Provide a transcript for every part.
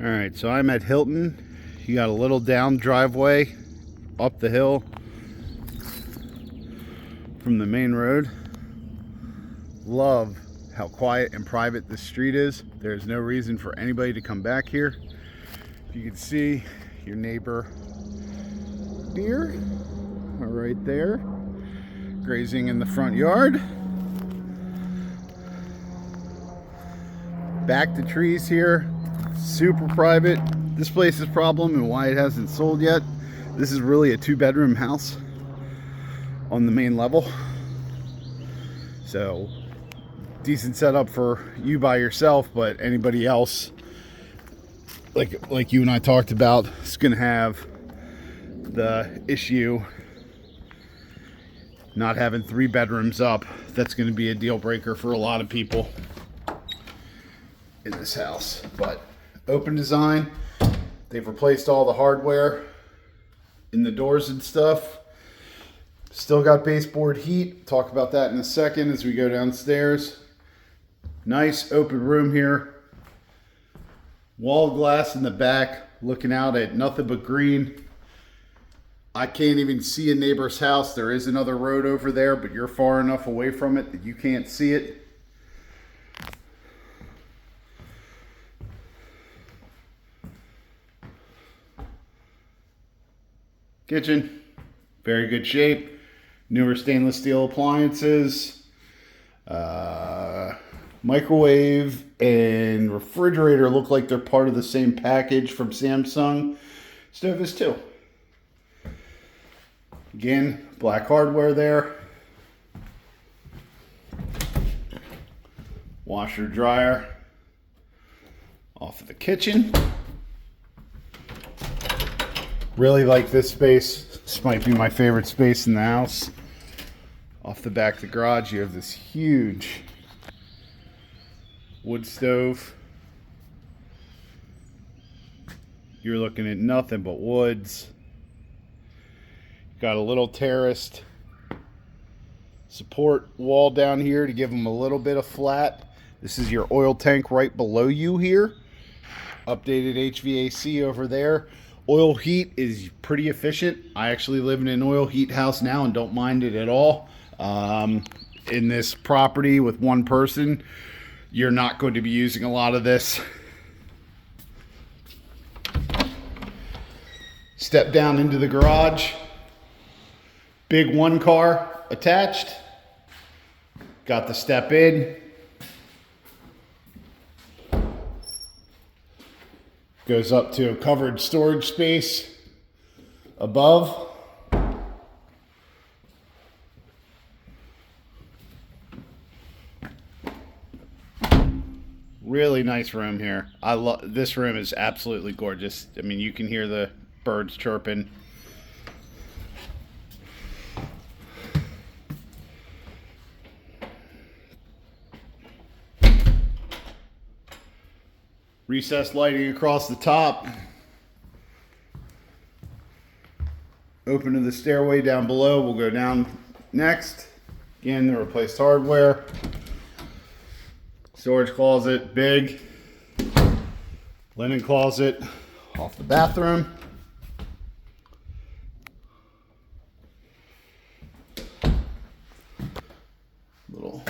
All right, so I'm at Hilton. You got a little down driveway up the hill from the main road. Love how quiet and private this street is. There's no reason for anybody to come back here. If you can see your neighbor deer are right there, grazing in the front yard. Back to trees here, super private. This place's problem and why it hasn't sold yet. This is really a 2-bedroom house on the main level. So decent setup for you by yourself, but anybody else, like you and I talked about, is gonna have the issue not having 3 bedrooms up. That's gonna be a deal breaker for a lot of people in this house. But open design, they've replaced all the hardware in the doors and stuff. Still got baseboard heat. Talk about that in a second as we go downstairs. Nice open room here. Wall glass in the back, looking out at nothing but green. I can't even see a neighbor's house. There is another road over there, but you're far enough away from it that you can't see it. Kitchen, very good shape. Newer stainless steel appliances. Microwave and refrigerator look like they're part of the same package from Samsung. Stove is too. Again, black hardware there. Washer, dryer off of the kitchen. Really like this space. This might be my favorite space in the house. Off the back of the garage, you have this huge wood stove. You're looking at nothing but woods. Got a little terraced support wall down here to give them a little bit of flat. This is your oil tank right below you here. Updated HVAC over there. Oil heat is pretty efficient. I actually live in an oil heat house now and don't mind it at all. In this property with one person, you're not going to be using a lot of this. Step down into the garage. Big 1 car attached. Got the step in. Goes up to a covered storage space above. Really nice room here. I love this room. Is absolutely gorgeous. I mean, you can hear the birds chirping. Recessed lighting across the top. Open to the stairway down below. We'll go down next. Again, the replaced hardware. Storage closet, big. Linen closet off the bathroom. Little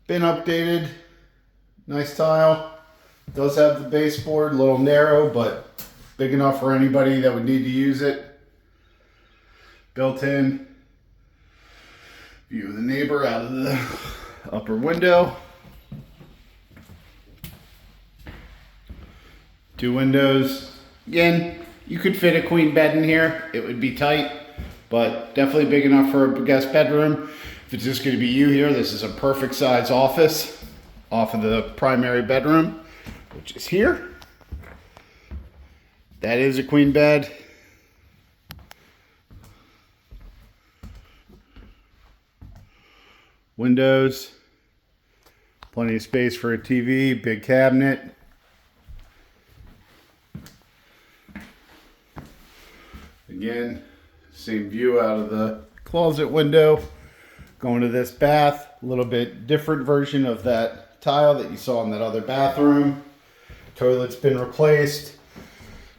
been updated. Nice tile. Does have the baseboard, a little narrow, but big enough for anybody that would need to use it. Built in. View of the neighbor out of the upper window. 2 windows. Again, you could fit a queen bed in here. It would be tight, but definitely big enough for a guest bedroom. If it's just going to be you here, this is a perfect size office off of the primary bedroom, which is here. That is a queen bed. Windows. Plenty of space for a TV, big cabinet. Again, same view out of the closet window. Going to this bath, a little bit different version of that tile that you saw in that other bathroom. Toilet's been replaced.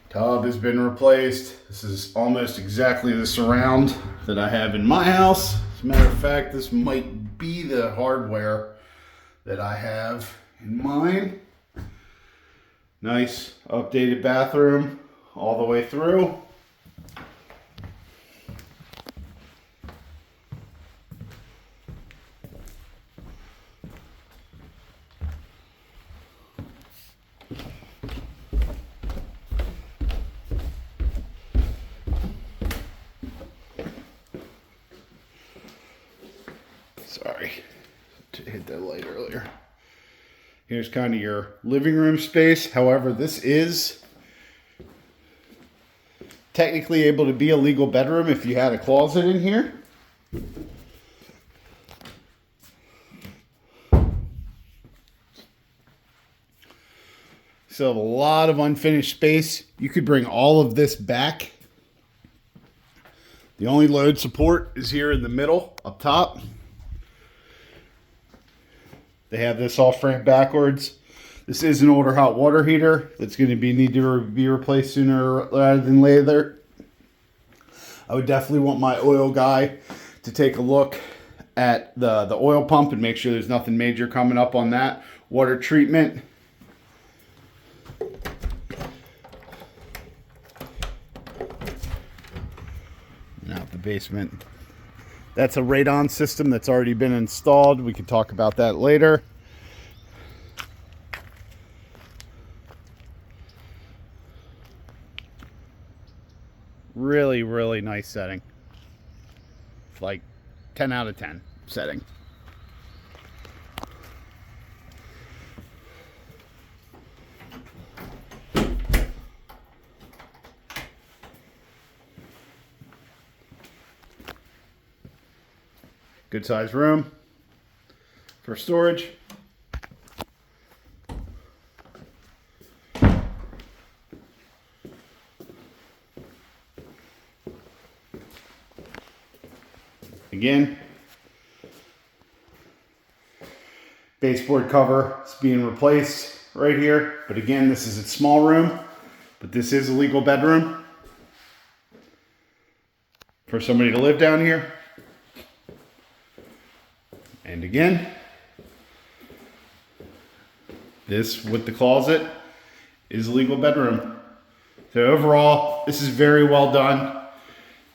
Tub has been replaced. This is almost exactly the surround that I have in my house. As a matter of fact, this might be the hardware that I have in mine. Nice updated bathroom all the way through. Sorry to hit that light earlier. Here's kind of your living room space. However, this is technically able to be a legal bedroom if you had a closet in here. Still have a lot of unfinished space. You could bring all of this back. The only load support is here in the middle, up top. They have this all framed backwards. This is an older hot water heater that's going to need to be replaced sooner rather than later. I would definitely want my oil guy to take a look at the oil pump and make sure there's nothing major coming up on that. Water treatment. And out the basement. That's a radon system that's already been installed. We can talk about that later. Really, really nice setting. Like 10 out of 10 setting. Good size room for storage. Again, baseboard cover is being replaced right here. But again, this is a small room, but this is a legal bedroom for somebody to live down here. And again, this with the closet is a legal bedroom. So overall, this is very well done.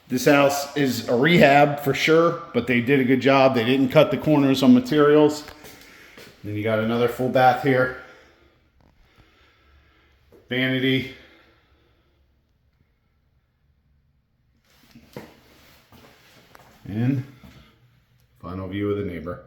This house is a rehab for sure, but they did a good job. They didn't cut the corners on materials. Then you got another full bath here. Vanity. And final view of the neighbor.